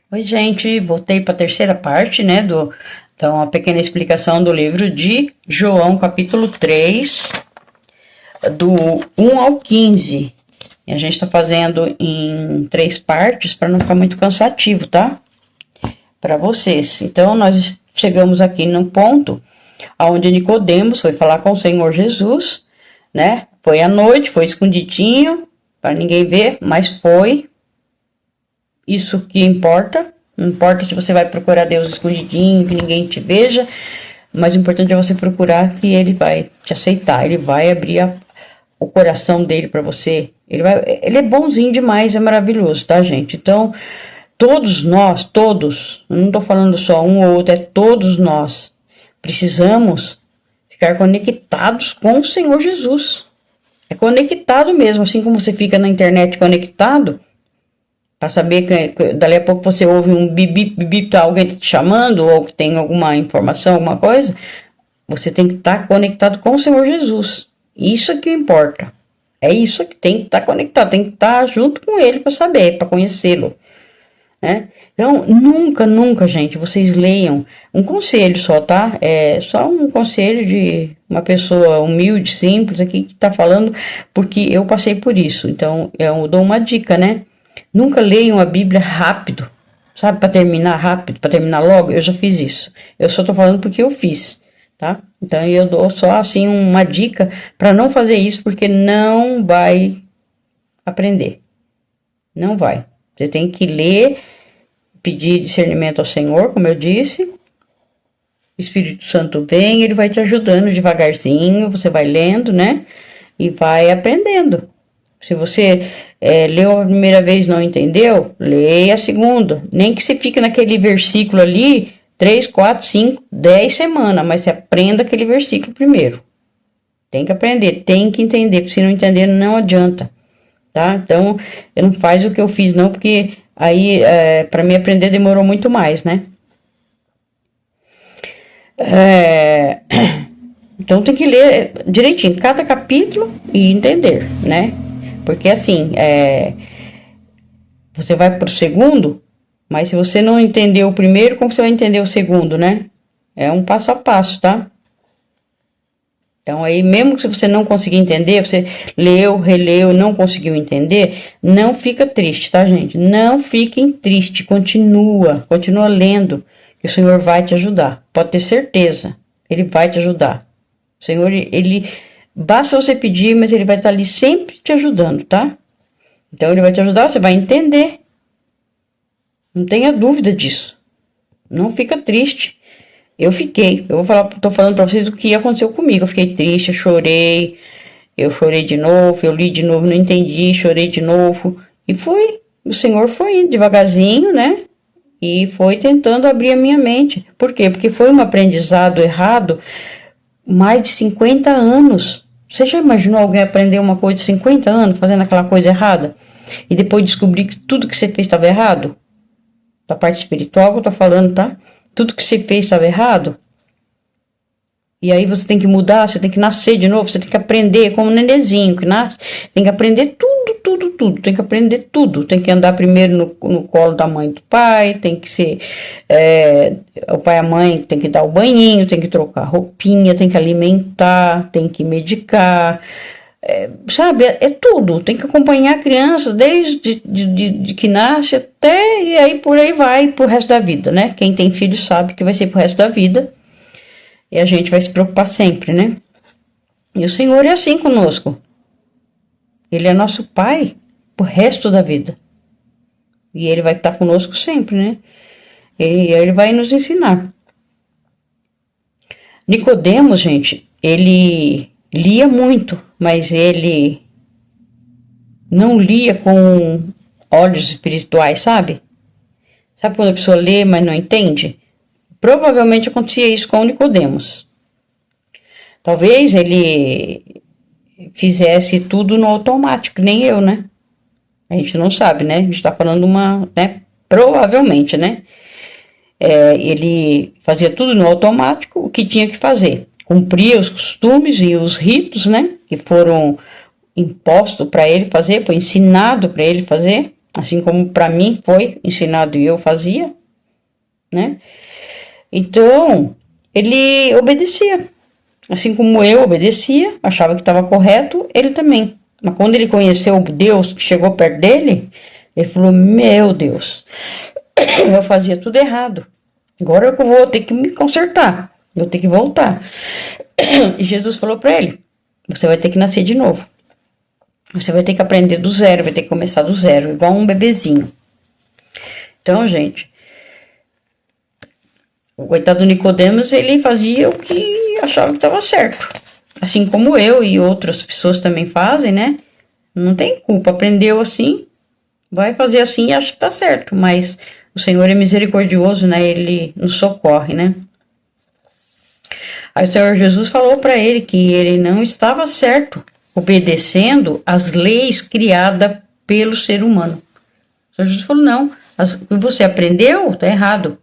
Oi, gente, voltei para a terceira parte, né, então, uma pequena explicação do livro de João, capítulo 3, do 1 ao 15. E a gente está fazendo em 3 partes para não ficar muito cansativo, tá? Para vocês. Então, nós chegamos aqui num ponto onde Nicodemos foi falar com o Senhor Jesus, né? Foi à noite, foi escondidinho, para ninguém ver, mas foi. Isso que importa. Não importa se você vai procurar Deus escondidinho, que ninguém te veja, mas o importante é você procurar que Ele vai te aceitar, Ele vai abrir o coração dele para você. Ele é bonzinho demais, é maravilhoso, tá, gente? Então, todos nós, todos, não tô falando só um ou outro, é todos nós, precisamos ficar conectados com o Senhor Jesus. É conectado mesmo, assim como você fica na internet conectado, para saber que dali a pouco você ouve um bip, bip, tá alguém te chamando, ou que tem alguma informação, alguma coisa, você tem que estar conectado com o Senhor Jesus. Isso que importa. É isso que tem que estar conectado, tem que estar junto com Ele para saber, para conhecê-lo, né? Então, nunca, gente, vocês leiam um conselho só, tá? É só um conselho de uma pessoa humilde, simples aqui que tá falando, porque eu passei por isso. Então, eu dou uma dica, né? Nunca leiam a Bíblia rápido, sabe? Para terminar rápido, para terminar logo. Eu já fiz isso. Eu só tô falando porque eu fiz, tá? Então eu dou só assim uma dica para não fazer isso, porque não vai aprender. Não vai. Você tem que ler, pedir discernimento ao Senhor, como eu disse. O Espírito Santo vem, ele vai te ajudando devagarzinho, você vai lendo, né? E vai aprendendo. Se você leu a primeira vez e não entendeu, leia a segunda. Nem que você fique naquele versículo ali 3, 4, 5, 10 semanas, mas você aprenda aquele versículo primeiro. Tem que aprender, tem que entender, porque se não entender não adianta, tá? Então, eu não faz o que eu fiz não, porque aí para mim aprender demorou muito mais, né? Então tem que ler direitinho cada capítulo e entender, né? Porque assim, você vai pro segundo, mas se você não entendeu o primeiro, como você vai entender o segundo, né? É um passo a passo, tá? Então aí, mesmo que você não conseguir entender, você leu, releu, não conseguiu entender, não fica triste, tá, gente? Não fiquem tristes, continua lendo, que o Senhor vai te ajudar. Pode ter certeza, Ele vai te ajudar. O Senhor, Ele basta você pedir, mas Ele vai estar ali sempre te ajudando, tá? Então, Ele vai te ajudar, você vai entender. Não tenha dúvida disso. Não fica triste. Eu tô falando pra vocês o que aconteceu comigo. Eu fiquei triste, eu chorei de novo, eu li de novo, não entendi, chorei de novo. E o Senhor foi indo devagarzinho, né? E foi tentando abrir a minha mente. Por quê? Porque foi um aprendizado errado mais de 50 anos. Você já imaginou alguém aprender uma coisa de 50 anos, fazendo aquela coisa errada? E depois descobrir que tudo que você fez estava errado? Da parte espiritual que eu tô falando, tá? Tudo que você fez estava errado. E aí você tem que mudar, você tem que nascer de novo, você tem que aprender, como um nenenzinho que nasce. Tem que aprender tudo. Tem que aprender tudo. Tem que andar primeiro no colo da mãe e do pai, tem que ser... o pai e a mãe tem que dar o banhinho, tem que trocar roupinha, tem que alimentar, tem que medicar... sabe, é tudo, tem que acompanhar a criança desde de que nasce até, e aí por aí vai pro resto da vida, né? Quem tem filho sabe que vai ser pro resto da vida, e a gente vai se preocupar sempre, né? E o Senhor é assim conosco, Ele é nosso Pai pro resto da vida, e Ele vai estar conosco sempre, né? E Ele vai nos ensinar. Nicodemos, gente, ele lia muito, mas ele não lia com olhos espirituais, sabe? Sabe quando a pessoa lê, mas não entende? Provavelmente acontecia isso com Nicodemos. Talvez ele fizesse tudo no automático, nem eu, né? A gente não sabe, né? A gente tá falando né? Provavelmente, né? Ele fazia tudo no automático, o que tinha que fazer. Cumpria os costumes e os ritos, né? Que foram impostos para ele fazer, foi ensinado para ele fazer. assim como para mim foi ensinado e eu fazia, né? Então, ele obedecia. Assim como eu obedecia, achava que estava correto, ele também. Mas quando ele conheceu Deus, que chegou perto dele, ele falou: Meu Deus, eu fazia tudo errado. Agora eu vou ter que me consertar, vou ter que voltar. E Jesus falou para ele: Você vai ter que nascer de novo. Você vai ter que aprender do zero, vai ter que começar do zero, igual um bebezinho. Então, gente, o coitado do Nicodemos, ele fazia o que achava que estava certo. Assim como eu e outras pessoas também fazem, né? Não tem culpa. Aprendeu assim, vai fazer assim e acha que tá certo. Mas o Senhor é misericordioso, né? Ele nos socorre, né? Aí o Senhor Jesus falou para ele que ele não estava certo, obedecendo às leis criadas pelo ser humano. O Senhor Jesus falou: não, o que você aprendeu tá errado.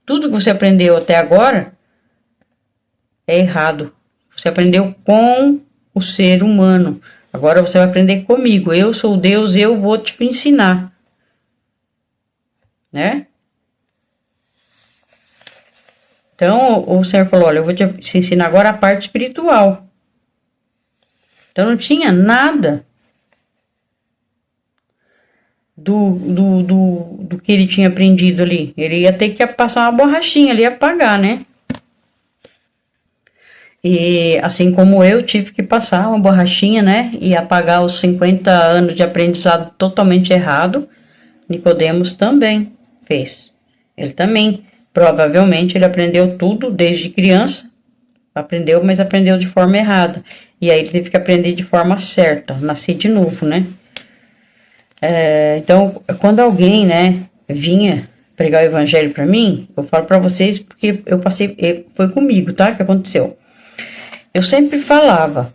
Tudo que você aprendeu até agora é errado. Você aprendeu com o ser humano. Agora você vai aprender comigo. Eu sou Deus, eu vou te ensinar. Né? Então, o Senhor falou: olha, eu vou te ensinar agora a parte espiritual. Então, não tinha nada do que ele tinha aprendido ali. Ele ia ter que passar uma borrachinha ali, apagar, né? E assim como eu tive que passar uma borrachinha, né? E apagar os 50 anos de aprendizado totalmente errado, Nicodemos também fez. Ele também, provavelmente, ele aprendeu tudo desde criança. Aprendeu, mas aprendeu de forma errada. E aí ele teve que aprender de forma certa, nascer de novo, né? Então, quando alguém, né, vinha pregar o evangelho para mim, eu falo para vocês porque eu passei, foi comigo, tá? Que aconteceu. Eu sempre falava: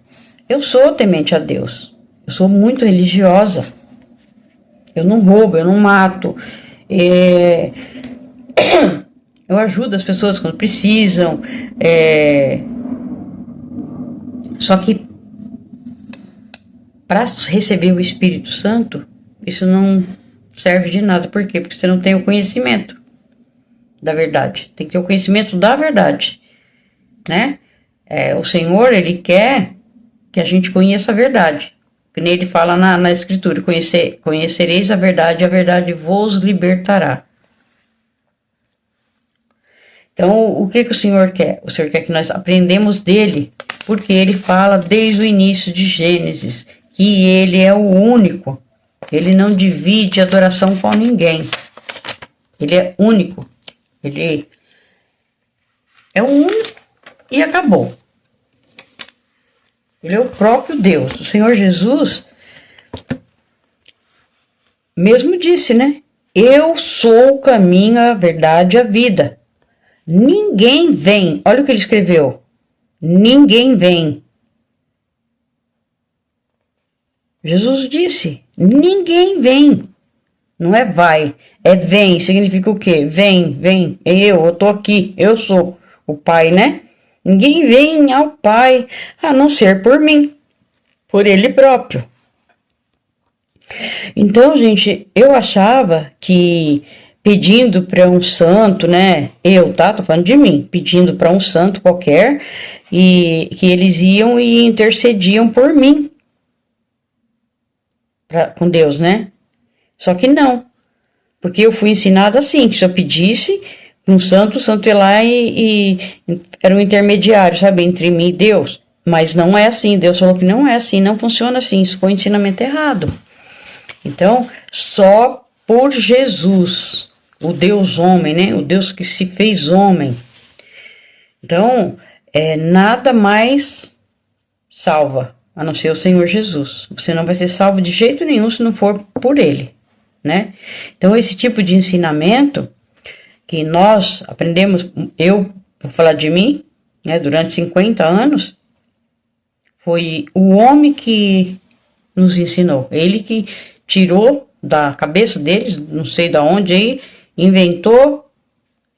eu sou temente a Deus, eu sou muito religiosa, eu não roubo, eu não mato, eu ajudo as pessoas quando precisam, só que para receber o Espírito Santo, isso não serve de nada. Por quê? Porque você não tem o conhecimento da verdade. Tem que ter o conhecimento da verdade, né? O Senhor, ele quer que a gente conheça a verdade. Que nem ele fala na Escritura: conhecereis a verdade vos libertará. Então, o que o Senhor quer? O Senhor quer que nós aprendamos dele, porque ele fala desde o início de Gênesis que ele é o único. Ele não divide adoração com ninguém. Ele é único. Ele é o único e acabou. Ele é o próprio Deus. O Senhor Jesus mesmo disse, né? Eu sou o caminho, a verdade e a vida. Ninguém vem. Olha o que ele escreveu. Ninguém vem. Jesus disse: ninguém vem. Não é vai, é vem. Significa o quê? Vem. Eu tô aqui, eu sou o Pai, né? Ninguém vem ao Pai a não ser por mim, por Ele próprio. Então, gente, eu achava que pedindo para um santo, né? Tô falando de mim, pedindo para um santo qualquer, e que eles iam e intercediam por mim com Deus, né? Só que não, porque eu fui ensinada assim, que se eu pedisse para um santo, o santo ia lá e era um intermediário, sabe, entre mim e Deus. Mas não é assim, Deus falou que não é assim, não funciona assim, isso foi um ensinamento errado. Então, só por Jesus, o Deus homem, né, o Deus que se fez homem. Então, nada mais salva, a não ser o Senhor Jesus. Você não vai ser salvo de jeito nenhum se não for por Ele, né? Então, esse tipo de ensinamento que nós aprendemos, eu vou falar de mim, né, durante 50 anos, foi o homem que nos ensinou. Ele que tirou da cabeça deles, não sei de onde aí, inventou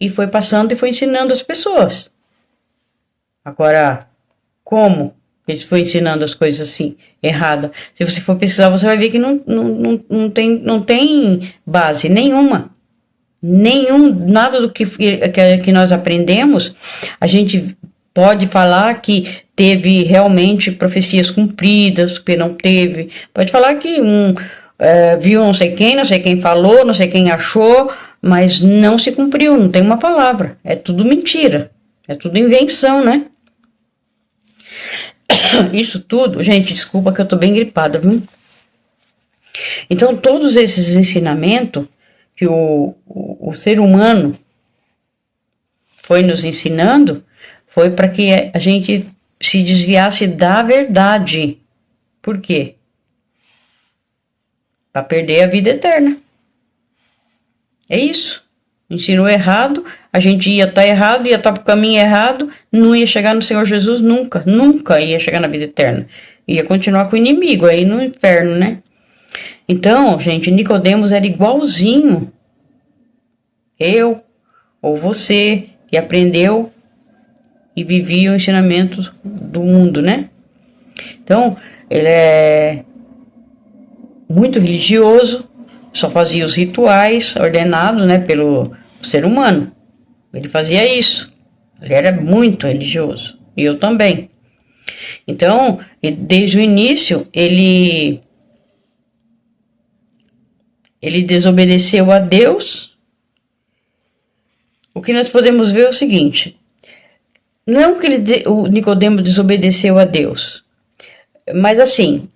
e foi passando e foi ensinando as pessoas. Agora, como Ele foi ensinando as coisas assim, errada. Se você for pesquisar, você vai ver que não tem base nenhuma. Nada do que nós aprendemos, a gente pode falar que teve realmente profecias cumpridas, que não teve. Pode falar que viu não sei quem falou, não sei quem achou, mas não se cumpriu, não tem uma palavra. É tudo mentira, é tudo invenção, né? Isso tudo, gente, desculpa que eu tô bem gripada, viu? Então, todos esses ensinamentos que o ser humano foi nos ensinando, foi para que a gente se desviasse da verdade. Por quê? Para perder a vida eterna. É isso. Ensinou errado, a gente ia estar errado, ia estar pro caminho errado, não ia chegar no Senhor Jesus nunca, nunca ia chegar na vida eterna. Ia continuar com o inimigo aí no inferno, né? Então, gente, Nicodemos era igualzinho eu ou você que aprendeu e vivia o ensinamento do mundo, né? Então, ele é muito religioso, só fazia os rituais ordenados, né, pelo ser humano. Ele fazia isso. Ele era muito religioso. E eu também. Então, desde o início, ele desobedeceu a Deus. O que nós podemos ver é o seguinte: não que o Nicodemo desobedeceu a Deus, mas assim,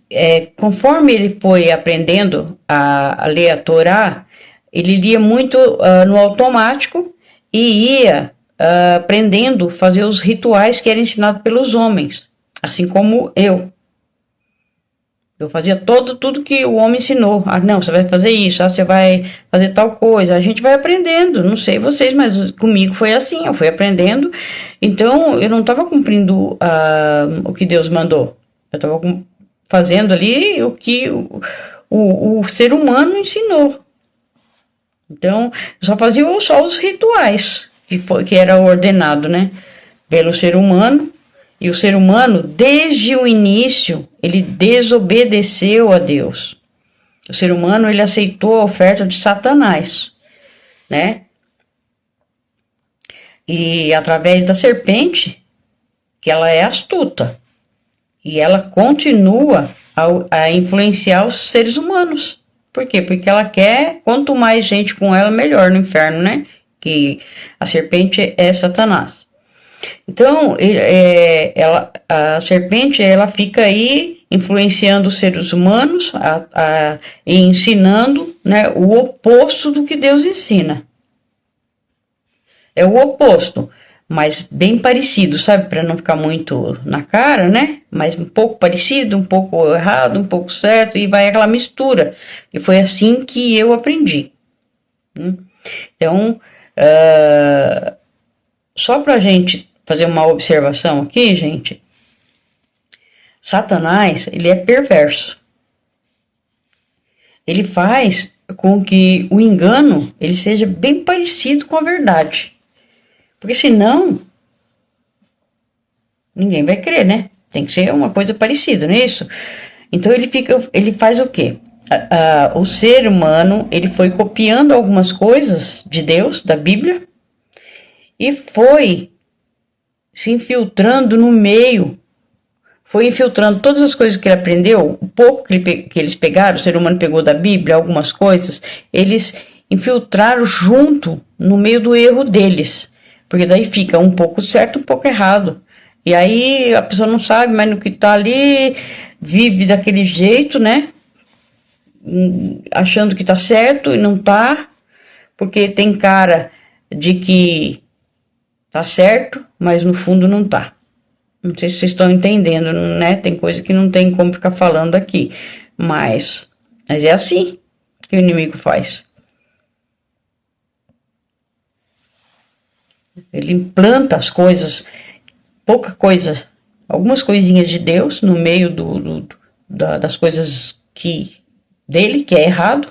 conforme ele foi aprendendo a ler a Torá, ele lia muito no automático e ia aprendendo a fazer os rituais que eram ensinados pelos homens, assim como eu. Eu fazia tudo que o homem ensinou. Ah, não, você vai fazer isso, você vai fazer tal coisa. A gente vai aprendendo, não sei vocês, mas comigo foi assim, eu fui aprendendo. Então, eu não estava cumprindo o que Deus mandou. Eu estava fazendo ali o que o ser humano ensinou. Então, eu só fazia só os rituais, que era ordenado, né, pelo ser humano. E o ser humano, desde o início, ele desobedeceu a Deus. O ser humano, ele aceitou a oferta de Satanás, né? E através da serpente, que ela é astuta, e ela continua a influenciar os seres humanos. Por quê? Porque ela quer, quanto mais gente com ela, melhor no inferno, né? Que a serpente é Satanás. Então, a serpente, ela fica aí influenciando os seres humanos e ensinando, né, o oposto do que Deus ensina. É o oposto, mas bem parecido, sabe? Para não ficar muito na cara, né? Mas um pouco parecido, um pouco errado, um pouco certo, e vai aquela mistura. E foi assim que eu aprendi. Então, só para a gente fazer uma observação aqui, gente. Satanás, ele é perverso. Ele faz com que o engano ele seja bem parecido com a verdade. Porque senão ninguém vai crer, né? Tem que ser uma coisa parecida, não é isso? Então ele faz o quê? O ser humano, ele foi copiando algumas coisas de Deus, da Bíblia, e foi se infiltrando no meio, foi infiltrando todas as coisas que ele aprendeu, o pouco que eles pegaram, o ser humano pegou da Bíblia, algumas coisas, eles infiltraram junto no meio do erro deles, porque daí fica um pouco certo, um pouco errado, e aí a pessoa não sabe mais no que tá ali, vive daquele jeito, né, achando que tá certo e não tá, porque tem cara de que tá certo, mas no fundo não tá. Não sei se vocês estão entendendo, né? Tem coisa que não tem como ficar falando aqui. Mas é assim que o inimigo faz. Ele implanta as coisas, pouca coisa, algumas coisinhas de Deus no meio das coisas dele, que é errado.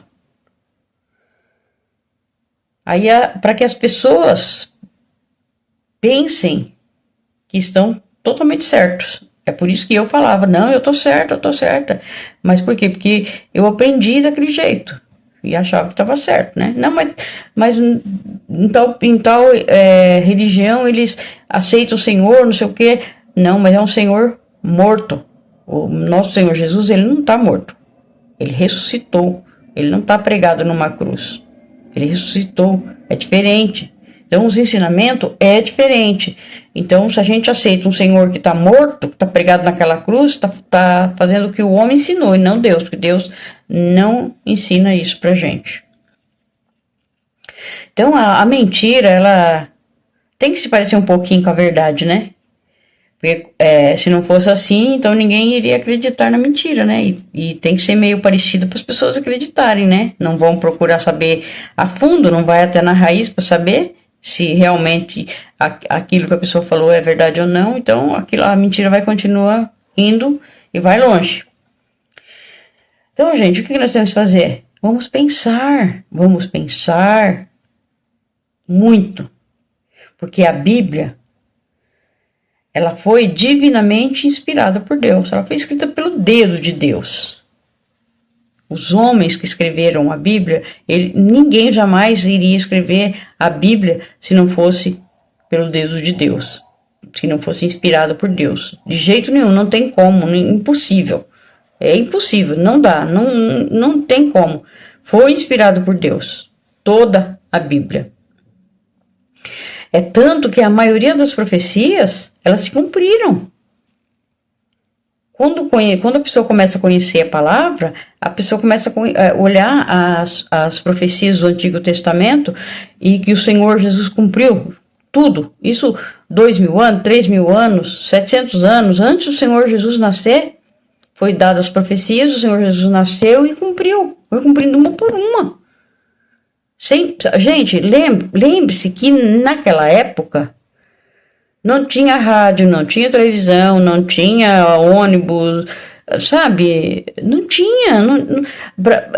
Aí, para que as pessoas pensem que estão totalmente certos. É por isso que eu falava, não, eu tô certa. Mas por quê? Porque eu aprendi daquele jeito. E achava que estava certo, né? Não, mas em tal religião eles aceitam o Senhor, não sei o quê. Não, mas é um Senhor morto. O nosso Senhor Jesus, ele não está morto. Ele ressuscitou. Ele não está pregado numa cruz. Ele ressuscitou. É diferente. Então, os ensinamentos é diferente. Então, se a gente aceita um Senhor que está morto, que está pregado naquela cruz, está fazendo o que o homem ensinou e não Deus, porque Deus não ensina isso pra gente. Então, a mentira, ela tem que se parecer um pouquinho com a verdade, né? Porque, se não fosse assim, então ninguém iria acreditar na mentira, né? E tem que ser meio parecido para as pessoas acreditarem, né? Não vão procurar saber a fundo, não vai até na raiz para saber se realmente aquilo que a pessoa falou é verdade ou não. Então, a mentira vai continuar indo e vai longe. Então, gente, o que nós temos que fazer? Vamos pensar muito. Porque a Bíblia, ela foi divinamente inspirada por Deus. Ela foi escrita pelo dedo de Deus. Os homens que escreveram a Bíblia, ninguém jamais iria escrever a Bíblia se não fosse pelo dedo de Deus. Se não fosse inspirado por Deus. De jeito nenhum, não tem como, impossível. É impossível, não dá, não tem como. Foi inspirado por Deus. Toda a Bíblia. É tanto que a maioria das profecias, elas se cumpriram. Quando a pessoa começa a conhecer a palavra, a pessoa começa a olhar as profecias do Antigo Testamento e que o Senhor Jesus cumpriu tudo. Isso 2.000 anos, 3.000 anos, 700 anos antes do Senhor Jesus nascer, foi dadas as profecias, o Senhor Jesus nasceu e cumpriu. Foi cumprindo uma por uma. Gente, lembre-se que naquela época não tinha rádio, não tinha televisão, não tinha ônibus, sabe? Não tinha.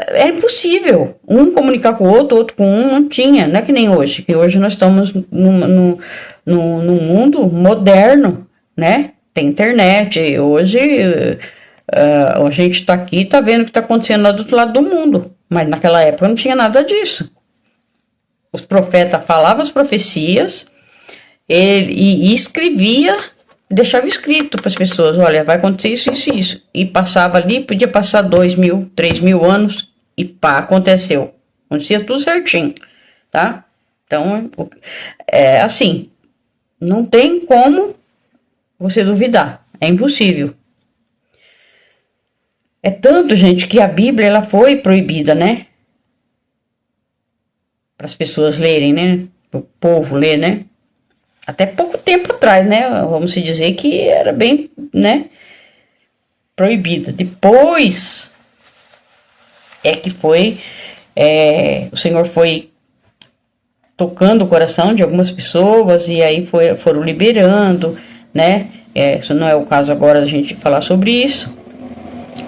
Era impossível. Um comunicar com o outro com um, não tinha. Não é que nem hoje, que hoje nós estamos num mundo moderno, né? Tem internet. Hoje a gente está aqui e está vendo o que está acontecendo lá do outro lado do mundo. Mas naquela época não tinha nada disso. Os profetas falavam as profecias e escrevia, deixava escrito para as pessoas, olha, vai acontecer isso, isso e isso. E passava ali, podia passar 2.000, 3.000 anos e pá, aconteceu. Acontecia tudo certinho, tá? Então, assim, não tem como você duvidar, é impossível. É tanto, gente, que a Bíblia, ela foi proibida, né? Para as pessoas lerem, né? Para o povo ler, né? Até pouco tempo atrás, né? Vamos se dizer que era bem, né? Proibida. Depois é que foi, o Senhor foi tocando o coração de algumas pessoas e aí foram liberando, né? Isso não é o caso agora da gente falar sobre isso.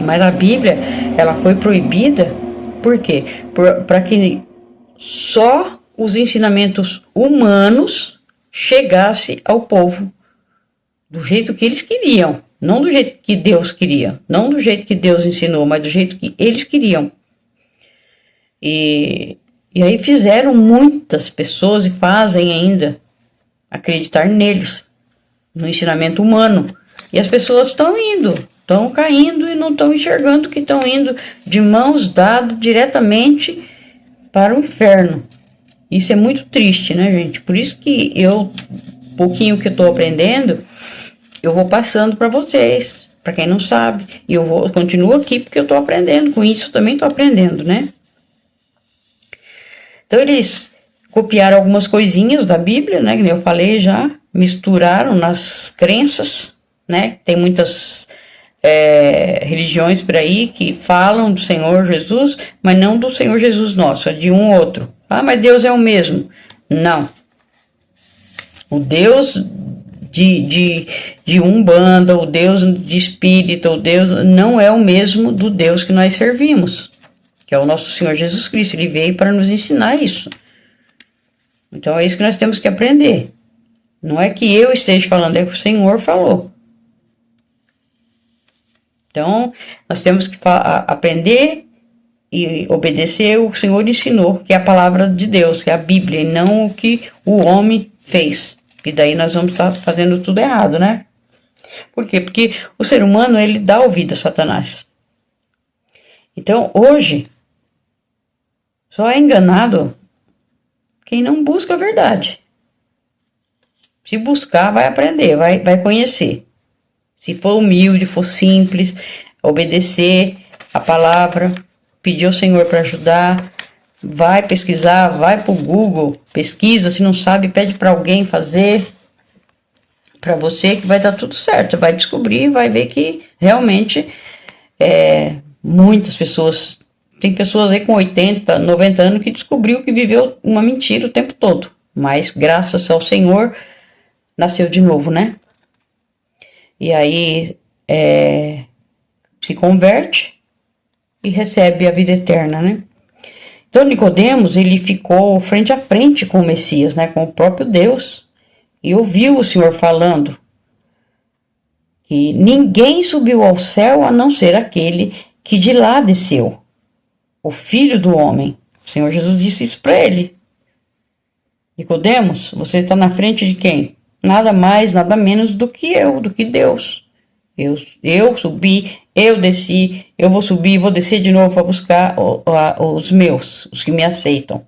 Mas a Bíblia, ela foi proibida, por quê? Para que só os ensinamentos humanos chegassem ao povo do jeito que eles queriam, não do jeito que Deus queria, não do jeito que Deus ensinou, mas do jeito que eles queriam. E aí fizeram muitas pessoas e fazem ainda acreditar neles, no ensinamento humano. E as pessoas estão caindo e não estão enxergando que estão indo de mãos dadas diretamente para o inferno. Isso é muito triste, né, gente? Por isso que pouquinho que eu estou aprendendo, eu vou passando para vocês, para quem não sabe. E eu continuo aqui porque eu estou aprendendo. Com isso eu também estou aprendendo, né? Então eles copiaram algumas coisinhas da Bíblia, né? Que eu falei já, misturaram nas crenças, né? Tem muitas religiões por aí que falam do Senhor Jesus, mas não do Senhor Jesus nosso, é de um outro. Ah, mas Deus é o mesmo. Não. O Deus de Umbanda, o Deus de Espírita, o Deus não é o mesmo do Deus que nós servimos, que é o nosso Senhor Jesus Cristo. Ele veio para nos ensinar isso. Então é isso que nós temos que aprender. Não é que eu esteja falando, é que o Senhor falou. Então, nós temos que aprender e obedecer o que o Senhor ensinou, que é a palavra de Deus, que é a Bíblia, e não o que o homem fez. E daí nós vamos estar fazendo tudo errado, né? Por quê? Porque o ser humano, ele dá ouvido a Satanás. Então, hoje, só é enganado quem não busca a verdade. Se buscar, vai aprender, vai conhecer. Se for humilde, for simples, obedecer a palavra, pedir ao Senhor para ajudar, vai pesquisar, vai para o Google, pesquisa, se não sabe, pede para alguém fazer para você, que vai dar tudo certo. Vai descobrir, vai ver que realmente muitas pessoas, tem pessoas aí com 80, 90 anos que descobriu que viveu uma mentira o tempo todo, mas graças ao Senhor nasceu de novo, né? E aí se converte e recebe a vida eterna, né? Então Nicodemos, ele ficou frente a frente com o Messias, né? Com o próprio Deus, e ouviu o Senhor falando que ninguém subiu ao céu a não ser aquele que de lá desceu, o Filho do Homem. O Senhor Jesus disse isso para ele. Nicodemos, você está na frente de quem? Nada mais, nada menos do que eu, do que Deus. Eu subi, eu desci, eu vou subir e vou descer de novo para buscar os meus, os que me aceitam.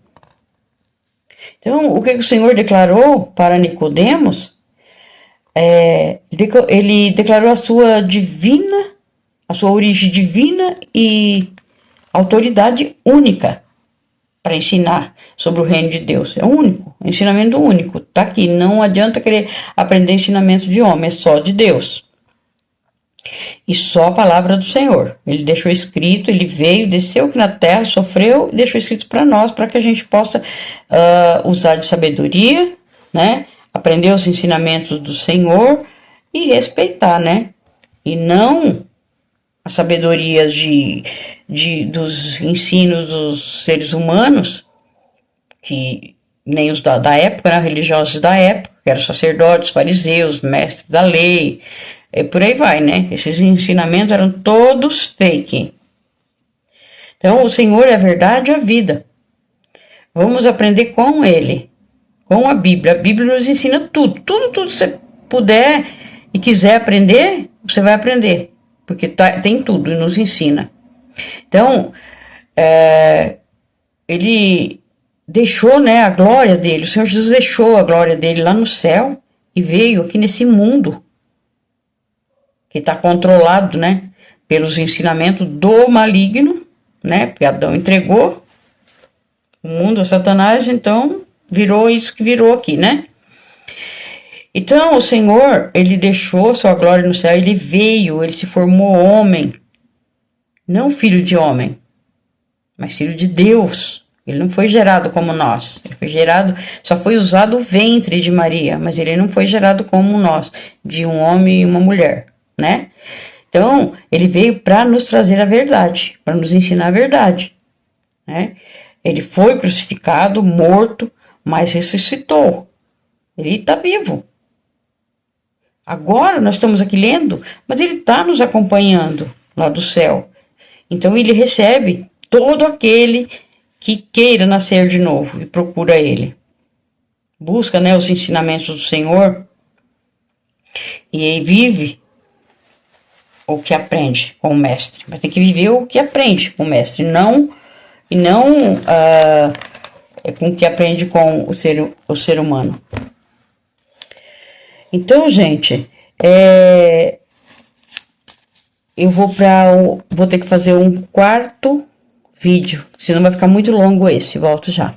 Então, o que o Senhor declarou para Nicodemos, ele declarou a sua origem divina e autoridade única para ensinar sobre o reino de Deus. É único, ensinamento único. Está aqui, não adianta querer aprender ensinamento de homem, é só de Deus. E só a palavra do Senhor. Ele deixou escrito, ele veio, desceu aqui na terra, sofreu e deixou escrito para nós, para que a gente possa usar de sabedoria, né? Aprender os ensinamentos do Senhor e respeitar, né? E não as sabedorias dos ensinos dos seres humanos, que nem os da época, né? Religiosos da época, que eram sacerdotes, fariseus, mestres da lei, e por aí vai, né? Esses ensinamentos eram todos fake. Então, o Senhor é a verdade e a vida. Vamos aprender com Ele, com a Bíblia. A Bíblia nos ensina tudo. Tudo que você puder e quiser aprender, você vai aprender. Porque tem tudo e nos ensina. Então, Ele deixou, né, a glória dele. O Senhor Jesus deixou a glória dele lá no céu e veio aqui nesse mundo que está controlado, né, pelos ensinamentos do maligno, né, porque Adão entregou o mundo a Satanás, então virou isso que virou aqui, né. Então o Senhor, ele deixou sua glória no céu, ele veio, ele se formou homem, não filho de homem, mas filho de Deus. Ele não foi gerado como nós, ele foi gerado, só foi usado o ventre de Maria, mas ele não foi gerado como nós, de um homem e uma mulher, né? Então, ele veio para nos trazer a verdade, para nos ensinar a verdade, né? Ele foi crucificado, morto, mas ressuscitou. Ele está vivo. Agora nós estamos aqui lendo, mas ele está nos acompanhando lá do céu. Então, ele recebe todo aquele que queira nascer de novo e procura ele. Busca, né, os ensinamentos do Senhor e vive o que aprende com o mestre. Mas tem que viver o que aprende com o mestre, não com o que aprende com o ser humano. Então, gente, eu vou ter que fazer um quarto vídeo, senão vai ficar muito longo esse. Volto já.